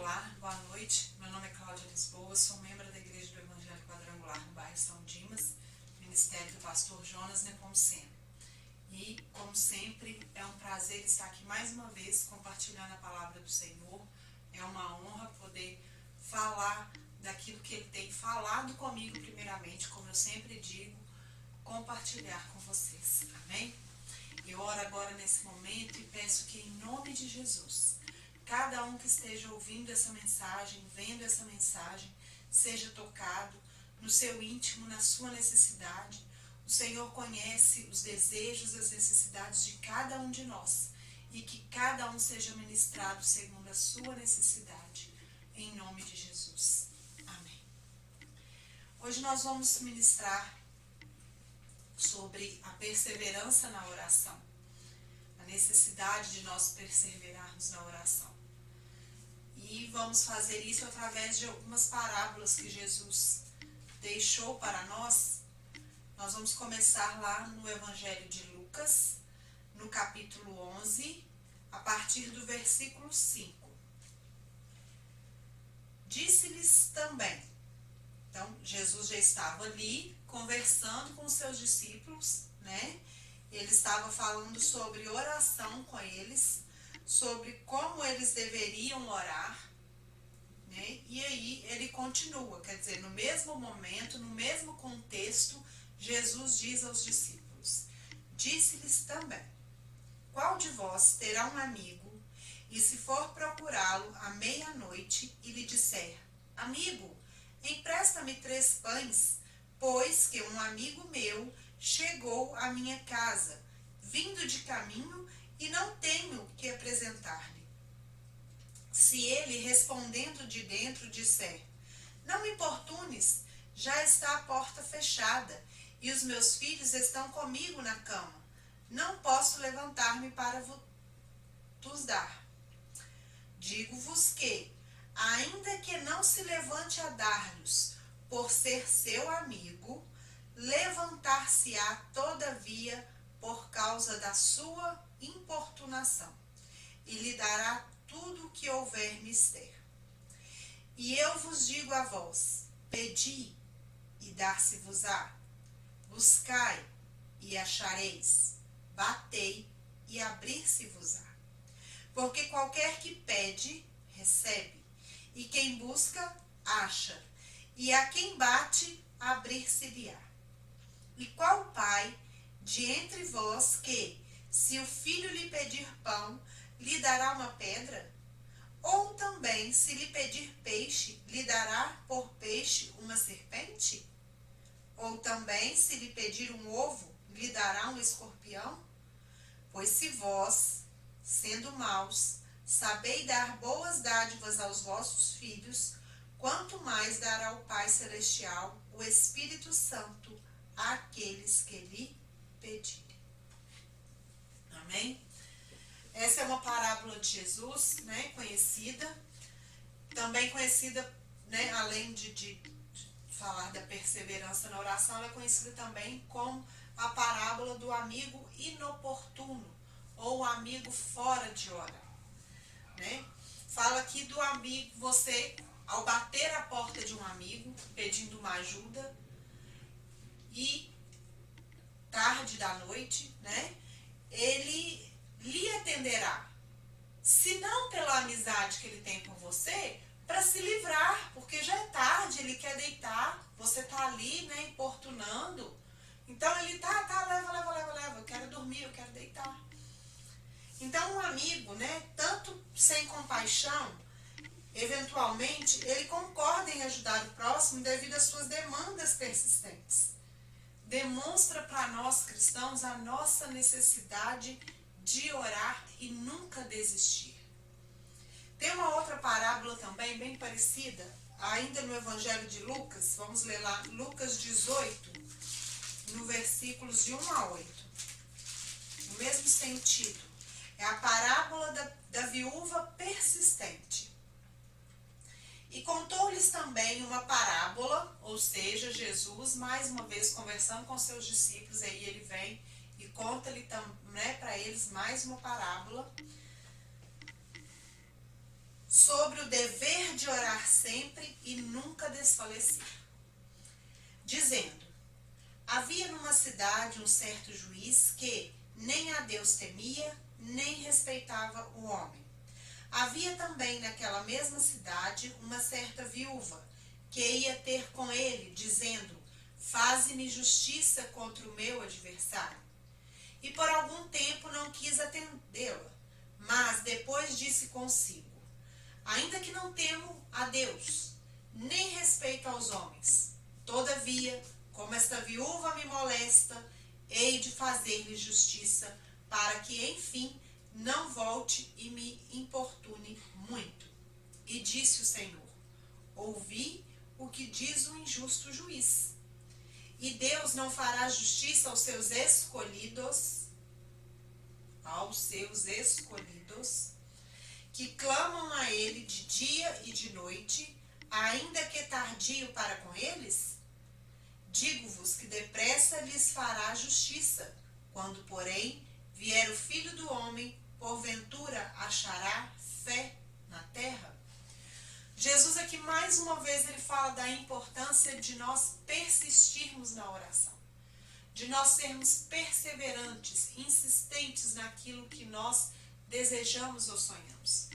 Olá, boa noite. Meu nome é Cláudia Lisboa, sou membro da Igreja do Evangelho Quadrangular no bairro São Dimas, Ministério do Pastor Jonas Nepomuceno. E, como sempre, é um prazer estar aqui mais uma vez compartilhando a palavra do Senhor. É uma honra poder falar daquilo que Ele tem falado comigo primeiramente, como eu sempre digo, compartilhar com vocês. Amém? Eu oro agora nesse momento e peço que em nome de Jesus, cada um que esteja ouvindo essa mensagem, vendo essa mensagem, seja tocado no seu íntimo, na sua necessidade. O Senhor conhece os desejos, as necessidades de cada um de nós e que cada um seja ministrado segundo a sua necessidade, em nome de Jesus. Amém. Hoje nós vamos ministrar sobre a perseverança na oração, a necessidade de nós perseverarmos na oração. E vamos fazer isso através de algumas parábolas que Jesus deixou para nós. Nós vamos começar lá no Evangelho de Lucas, no capítulo 11, a partir do versículo 5. Disse-lhes também. Então, Jesus já estava ali conversando com os seus discípulos, né? Ele estava falando sobre oração com eles, sobre como eles deveriam orar, né? E aí ele continua, quer dizer, no mesmo momento, no mesmo contexto, Jesus diz aos discípulos: disse-lhes também, qual de vós terá um amigo, e se for procurá-lo à meia-noite e lhe disser: amigo, empresta-me 3 pães, pois que um amigo meu chegou à minha casa, vindo de caminho, e não tenho que apresentar-lhe. Se ele, respondendo de dentro, disser: não me importunes, já está a porta fechada, e os meus filhos estão comigo na cama, não posso levantar-me para vos dar. Digo-vos que, ainda que não se levante a dar-lhes, por ser seu amigo, levantar-se-á todavia por causa da sua importunação, e lhe dará tudo o que houver mister. E eu vos digo a vós: pedi, e dar-se-vos-á; buscai, e achareis; batei, e abrir-se-vos-á. Porque qualquer que pede, recebe, e quem busca, acha, e a quem bate, abrir-se-lhe-á. E qual pai de entre vós que, se o filho lhe pedir pão, lhe dará uma pedra? Ou também, se lhe pedir peixe, lhe dará por peixe uma serpente? Ou também, se lhe pedir um ovo, lhe dará um escorpião? Pois se vós, sendo maus, sabeis dar boas dádivas aos vossos filhos, quanto mais dará o Pai Celestial o Espírito Santo àqueles que lhe pedirem. Amém? Essa é uma parábola de Jesus, né, conhecida, também conhecida, né, além de falar da perseverança na oração, ela é conhecida também como a parábola do amigo inoportuno, ou amigo fora de hora, né? Fala aqui do amigo, você, ao bater a porta de um amigo, pedindo uma ajuda, e tarde da noite, né, ele lhe atenderá, se não pela amizade que ele tem por você, para se livrar, porque já é tarde, ele quer deitar, você tá ali, né, importunando, então ele leva, eu quero dormir, eu quero deitar. Então um amigo, né, tanto sem compaixão, eventualmente, ele concorda em ajudar o próximo devido às suas demandas persistentes. Demonstra para nós cristãos a nossa necessidade de orar e nunca desistir. Tem uma outra parábola também bem parecida, ainda no Evangelho de Lucas. Vamos ler lá, Lucas 18, no versículos de 1 a 8. No mesmo sentido, é a parábola da viúva persistente. E contou-lhes também uma parábola, ou seja, Jesus, mais uma vez conversando com seus discípulos, aí ele vem e conta-lhe, né, para eles mais uma parábola sobre o dever de orar sempre e nunca desfalecer, dizendo: havia numa cidade um certo juiz que nem a Deus temia, nem respeitava o homem. Havia também naquela mesma cidade uma certa viúva, que ia ter com ele, dizendo: faze-me justiça contra o meu adversário. E por algum tempo não quis atendê-la, mas depois disse consigo: ainda que não temo a Deus, nem respeito aos homens, todavia, como esta viúva me molesta, hei de fazer-lhe justiça, para que, enfim, não volte e me importune muito. E disse o Senhor: ouvi o que diz o injusto juiz. E Deus não fará justiça aos seus escolhidos, que clamam a ele de dia e de noite, ainda que tardio para com eles? Digo-vos que depressa lhes fará justiça. Quando, porém, vier o Filho do Homem, porventura achará fé na terra? Jesus aqui mais uma vez ele fala da importância de nós persistirmos na oração, de nós sermos perseverantes, insistentes naquilo que nós desejamos ou sonhamos.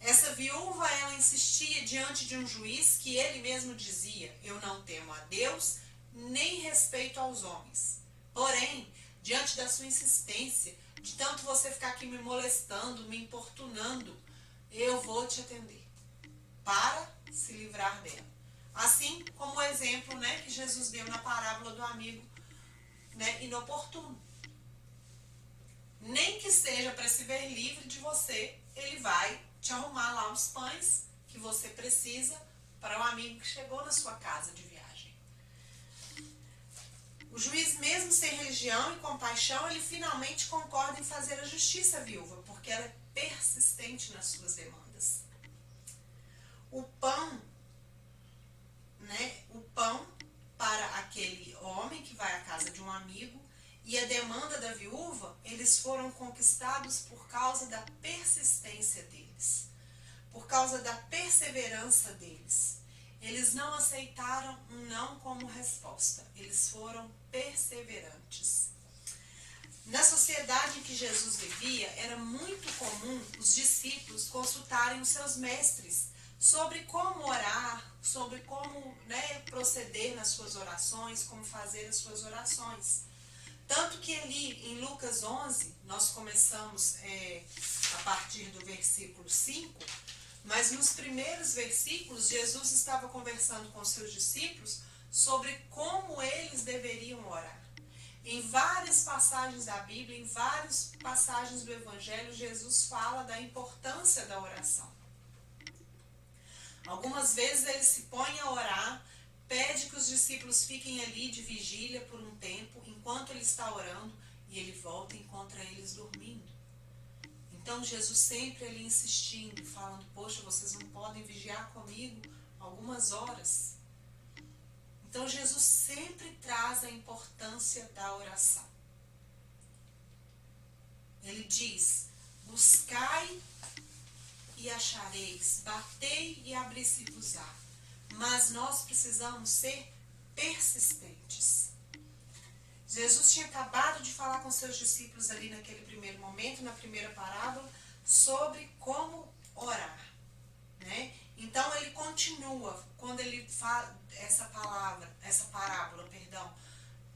Essa viúva, ela insistia diante de um juiz que ele mesmo dizia: eu não temo a Deus, nem respeito aos homens. Porém, diante da sua insistência, de tanto você ficar aqui me molestando, me importunando, eu vou te atender, para se livrar dela. Assim como o exemplo, né, que Jesus deu na parábola do amigo, né, inoportuno. Nem que seja para se ver livre de você, ele vai te arrumar lá os pães que você precisa para o amigo que chegou na sua casa de viagem. O juiz, mesmo sem religião e compaixão, ele finalmente concorda em fazer a justiça à viúva, porque ela é persistente nas suas demandas. O pão para aquele homem que vai à casa de um amigo e a demanda da viúva, eles foram conquistados por causa da persistência deles, por causa da perseverança deles. Eles não aceitaram um não como resposta, eles foram perseverantes. Na sociedade em que Jesus vivia, era muito comum os discípulos consultarem os seus mestres sobre como orar, sobre como, né, proceder nas suas orações, como fazer as suas orações. Tanto que ali em Lucas 11, nós começamos a partir do versículo 5, mas nos primeiros versículos Jesus estava conversando com seus discípulos sobre como eles deveriam orar. Em várias passagens da Bíblia, em várias passagens do Evangelho, Jesus fala da importância da oração. Algumas vezes ele se põe a orar, pede que os discípulos fiquem ali de vigília por um tempo, enquanto ele está orando, e ele volta e encontra eles dormindo. Então Jesus sempre ali insistindo, falando: poxa, vocês não podem vigiar comigo algumas horas? Então Jesus sempre traz a importância da oração. Ele diz: buscai e achareis, batei e abri-se-vos-á. Mas nós precisamos ser persistentes. Jesus tinha acabado de falar com seus discípulos ali naquele primeiro momento, na primeira parábola, sobre como orar, né? Então ele continua, quando ele fala essa parábola,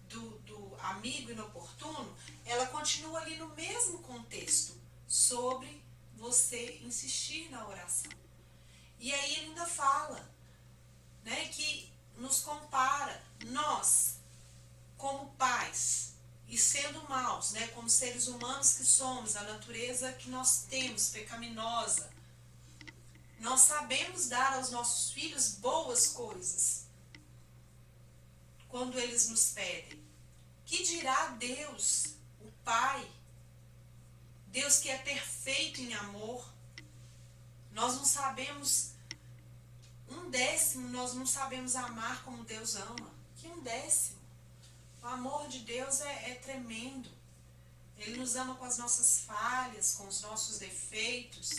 do amigo inoportuno, ela continua ali no mesmo contexto, sobre você insistir na oração. E aí ele ainda fala, né, que nos compara, nós, como pais, e sendo maus, né, como seres humanos que somos, a natureza que nós temos, pecaminosa, nós sabemos dar aos nossos filhos boas coisas, quando eles nos pedem. Que dirá Deus, o Pai, Deus que é perfeito em amor? Nós não sabemos nós não sabemos amar como Deus ama. Que 1/10? O amor de Deus é tremendo. Ele nos ama com as nossas falhas, com os nossos defeitos.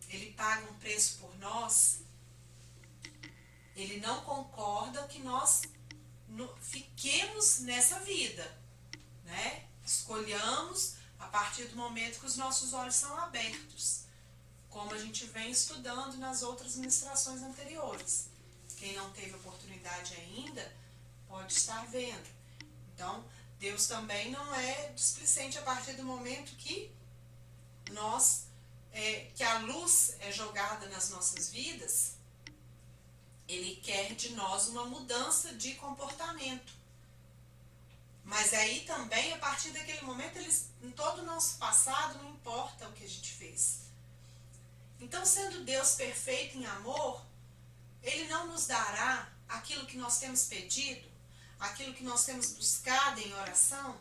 Ele paga um preço por nós, ele não concorda que nós fiquemos nessa vida, né? Escolhamos a partir do momento que os nossos olhos são abertos, como a gente vem estudando nas outras ministrações anteriores. Quem não teve oportunidade ainda, pode estar vendo. Então, Deus também não é displicente a partir do momento que que a luz é jogada nas nossas vidas. Ele quer de nós uma mudança de comportamento. Mas aí também, a partir daquele momento, em todo o nosso passado, não importa o que a gente fez. Então, sendo Deus perfeito em amor, Ele não nos dará aquilo que nós temos pedido, aquilo que nós temos buscado em oração?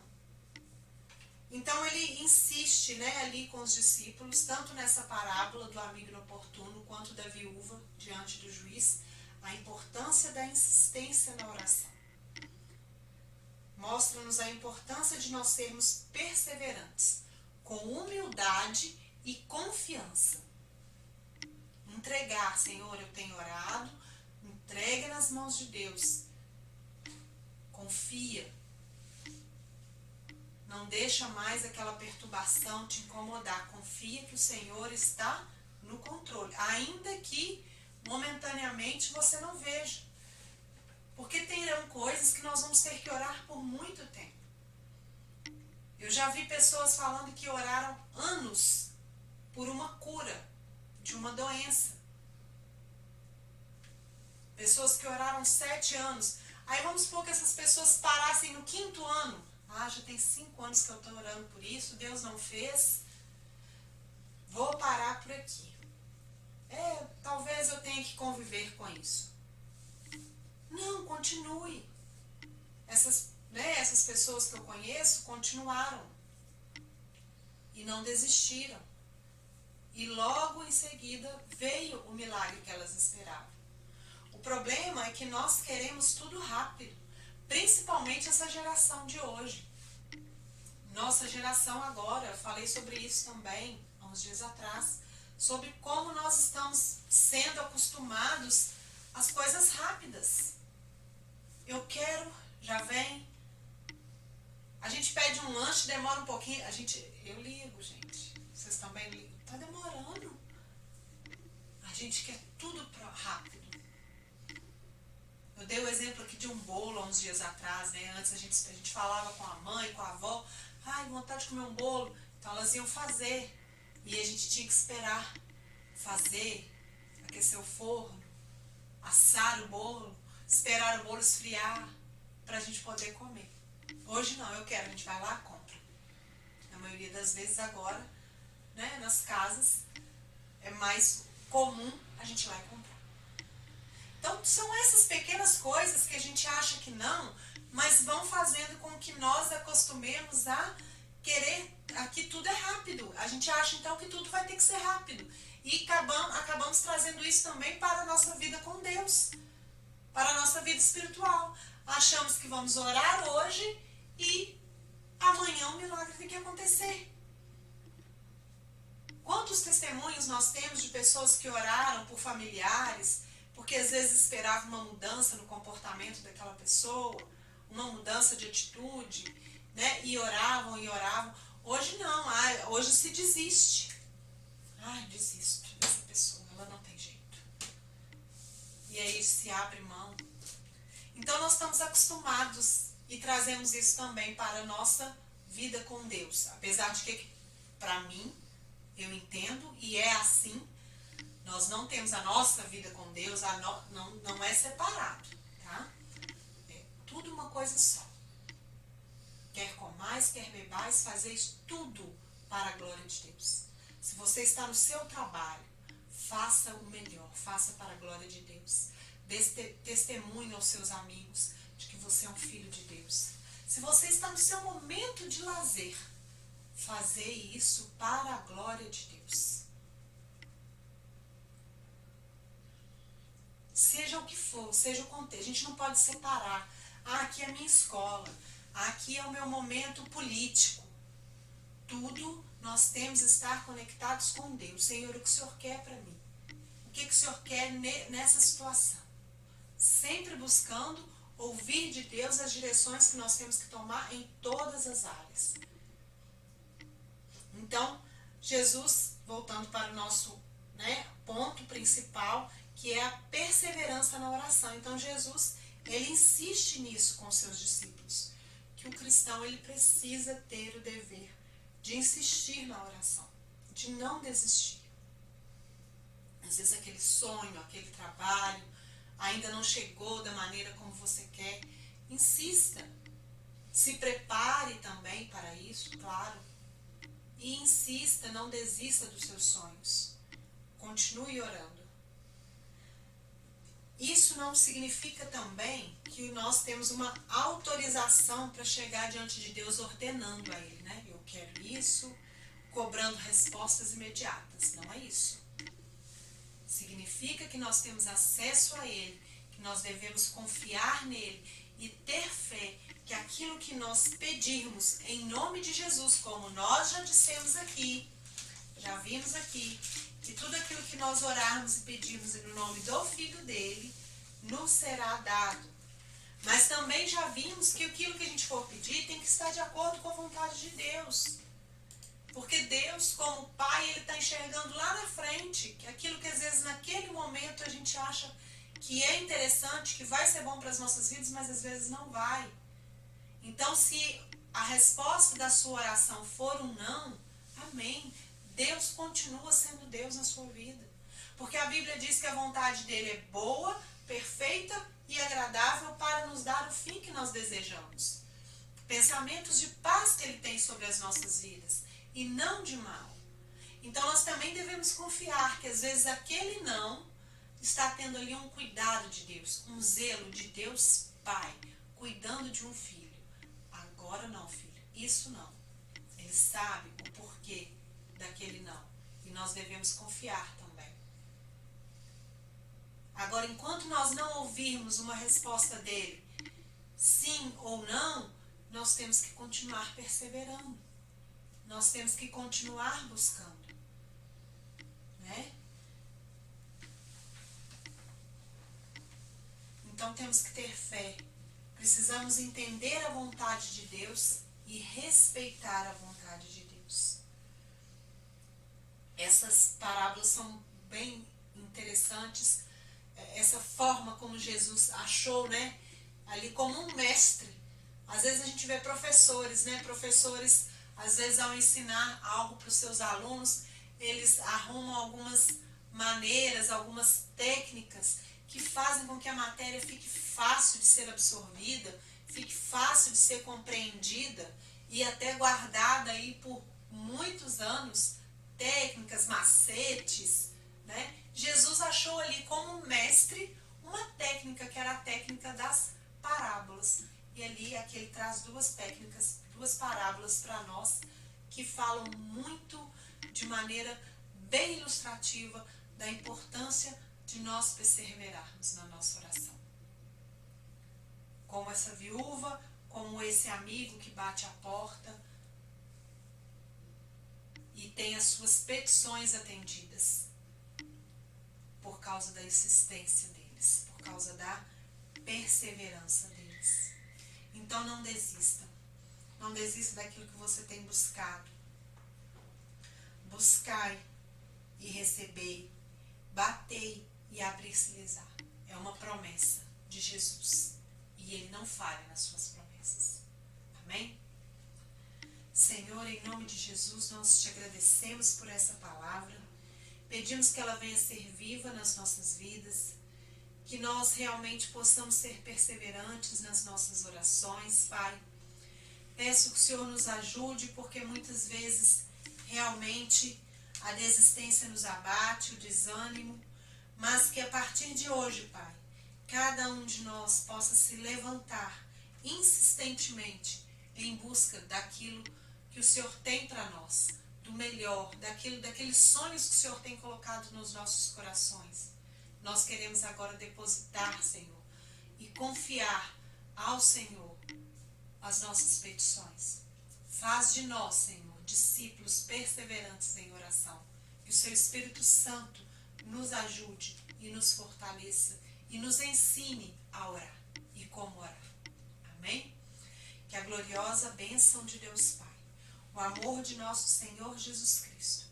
Então, Ele insiste, né, ali com os discípulos, tanto nessa parábola do amigo inoportuno, quanto da viúva diante do juiz, a importância da insistência na oração. Mostra-nos a importância de nós sermos perseverantes, com humildade e confiança. Entregar, Senhor, eu tenho orado, entrega nas mãos de Deus. Confia. Não deixa mais aquela perturbação te incomodar. Confia que o Senhor está no controle, ainda que momentaneamente você não veja. Porque terão coisas que nós vamos ter que orar por muito tempo. Eu já vi pessoas falando que oraram anos por uma cura de uma doença. Pessoas que oraram 7 anos. Aí vamos supor que essas pessoas parassem no 5º ano. Já tem 5 anos que eu estou orando por isso, Deus não fez. Vou parar por aqui. Talvez eu tenha que conviver com isso. Não, continue. Essas pessoas que eu conheço continuaram. E não desistiram. E logo em seguida veio o milagre que elas esperavam. O problema é que nós queremos tudo rápido. Principalmente essa geração de hoje. Nossa geração agora, eu falei sobre isso também, há uns dias atrás, sobre como nós estamos sendo acostumados às coisas rápidas. Eu quero, já vem. A gente pede um lanche, demora um pouquinho. Eu ligo, gente. Vocês também ligam. Tá demorando. A gente quer tudo rápido. Eu dei o exemplo aqui de um bolo há uns dias atrás, né? Antes a gente falava com a mãe, com a avó. Vontade de comer um bolo. Então elas iam fazer. E a gente tinha que esperar fazer, aquecer o forno, assar o bolo, esperar o bolo esfriar pra gente poder comer. Hoje não, a gente vai lá e compra. Na maioria das vezes agora, né, nas casas, é mais comum a gente ir lá e comprar. Então são essas pequenas coisas que a gente acha que não, mas vão fazendo com que nós acostumemos a querer, que tudo é rápido. A gente acha então que tudo vai ter que ser rápido. E acabamos trazendo isso também para a nossa vida com Deus, para a nossa vida espiritual. Achamos que vamos orar hoje e amanhã o milagre tem que acontecer. Quantos testemunhos nós temos de pessoas que oraram por familiares, porque às vezes esperavam uma mudança no comportamento daquela pessoa, uma mudança de atitude, né? E oravam e oravam. Hoje não, hoje se desiste. Desisto dessa pessoa, ela não tem jeito. E aí se abre mão. Então nós estamos acostumados e trazemos isso também para a nossa vida com Deus. Apesar de que, para mim, eu entendo e é assim, nós não temos a nossa vida com Deus, não é separado, tá? É tudo uma coisa só. Quer comais, quer bebais, fazeis tudo para a glória de Deus. Se você está no seu trabalho, faça o melhor, faça para a glória de Deus. Dê testemunho aos seus amigos de que você é um filho de Deus. Se você está no seu momento de lazer, fazer isso para a glória de Deus. Seja o que for, seja o contexto. A gente não pode separar. Aqui é a minha escola. Aqui é o meu momento político. Tudo nós temos que estar conectados com Deus. Senhor, o que o Senhor quer para mim? que o Senhor quer nessa situação. Sempre buscando ouvir de Deus as direções que nós temos que tomar em todas as áreas. Então, Jesus, voltando para o nosso ponto principal, que é a perseverança na oração. Então, Jesus, ele insiste nisso com os seus discípulos, que o cristão ele precisa ter o dever de insistir na oração, de não desistir. Às vezes aquele sonho, aquele trabalho ainda não chegou da maneira como você quer. Insista. Se prepare também para isso, claro. E insista, não desista dos seus sonhos. Continue orando. Isso não significa também que nós temos uma autorização para chegar diante de Deus ordenando a Ele, né? Eu quero isso, cobrando respostas imediatas. Não é isso. Significa que nós temos acesso a Ele, que nós devemos confiar nele e ter fé que aquilo que nós pedirmos em nome de Jesus, como nós já dissemos aqui, já vimos aqui, que tudo aquilo que nós orarmos e pedirmos no nome do Filho dele, nos será dado. Mas também já vimos que aquilo que a gente for pedir tem que estar de acordo com a vontade de Deus. Porque Deus, como Pai, ele está enxergando lá na frente que aquilo que às vezes naquele momento a gente acha que é interessante, que vai ser bom para as nossas vidas, mas às vezes não vai. Então, se a resposta da sua oração for um não, amém. Deus continua sendo Deus na sua vida. Porque a Bíblia diz que a vontade dele é boa, perfeita e agradável para nos dar o fim que nós desejamos. Pensamentos de paz que ele tem sobre as nossas vidas e não de mal. Então nós também devemos confiar que às vezes aquele não está tendo ali um cuidado de Deus, um zelo de Deus Pai, cuidando de um filho. Agora não, filho, isso não. Ele sabe o porquê daquele não. E nós devemos confiar também. Agora, enquanto nós não ouvirmos uma resposta dele, sim ou não, nós temos que continuar perseverando. Nós temos que continuar buscando. Né? Então temos que ter fé. Precisamos entender a vontade de Deus e respeitar a vontade de Deus. Essas parábolas são bem interessantes. Essa forma como Jesus achou, né? Ali como um mestre. Às vezes a gente vê professores, né? Professores, às vezes ao ensinar algo para os seus alunos, eles arrumam algumas maneiras, algumas técnicas que fazem com que a matéria fique fácil de ser absorvida, fique fácil de ser compreendida e até guardada aí por muitos anos, técnicas, macetes, né? Jesus achou ali como mestre uma técnica que era a técnica das parábolas. E ali aqui ele traz duas técnicas, duas parábolas para nós que falam muito de maneira bem ilustrativa da importância de nós perseverarmos na nossa oração. Como essa viúva, como esse amigo que bate a porta e tem as suas petições atendidas por causa da insistência deles, por causa da perseverança deles. Então não desista. Não desista daquilo que você tem buscado. Buscai e recebei. Batei e abrir-se-lhes-á. É uma promessa de Jesus. E ele não falha nas suas promessas. Amém? Senhor, em nome de Jesus, nós te agradecemos por essa palavra. Pedimos que ela venha ser viva nas nossas vidas. Que nós realmente possamos ser perseverantes nas nossas orações, Pai. Peço que o Senhor nos ajude, porque muitas vezes realmente a desistência nos abate, o desânimo, mas que a partir de hoje, Pai, cada um de nós possa se levantar insistentemente em busca daquilo que o Senhor tem para nós, do melhor, daqueles sonhos que o Senhor tem colocado nos nossos corações. Nós queremos agora depositar, Senhor, e confiar ao Senhor as nossas petições. Faz de nós, Senhor, discípulos perseverantes em oração. Que o Seu Espírito Santo nos ajude e nos fortaleça e nos ensine a orar e como orar. Amém? Que a gloriosa bênção de Deus Pai, o amor de nosso Senhor Jesus Cristo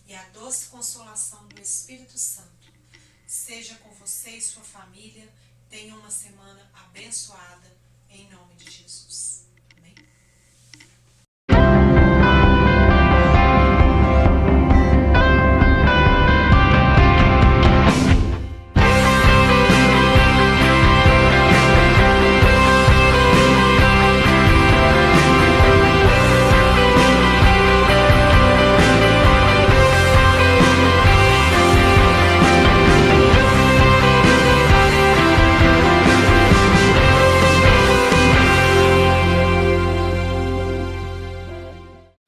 e a doce consolação do Espírito Santo seja com você e sua família. Tenha uma semana abençoada em nome de Jesus.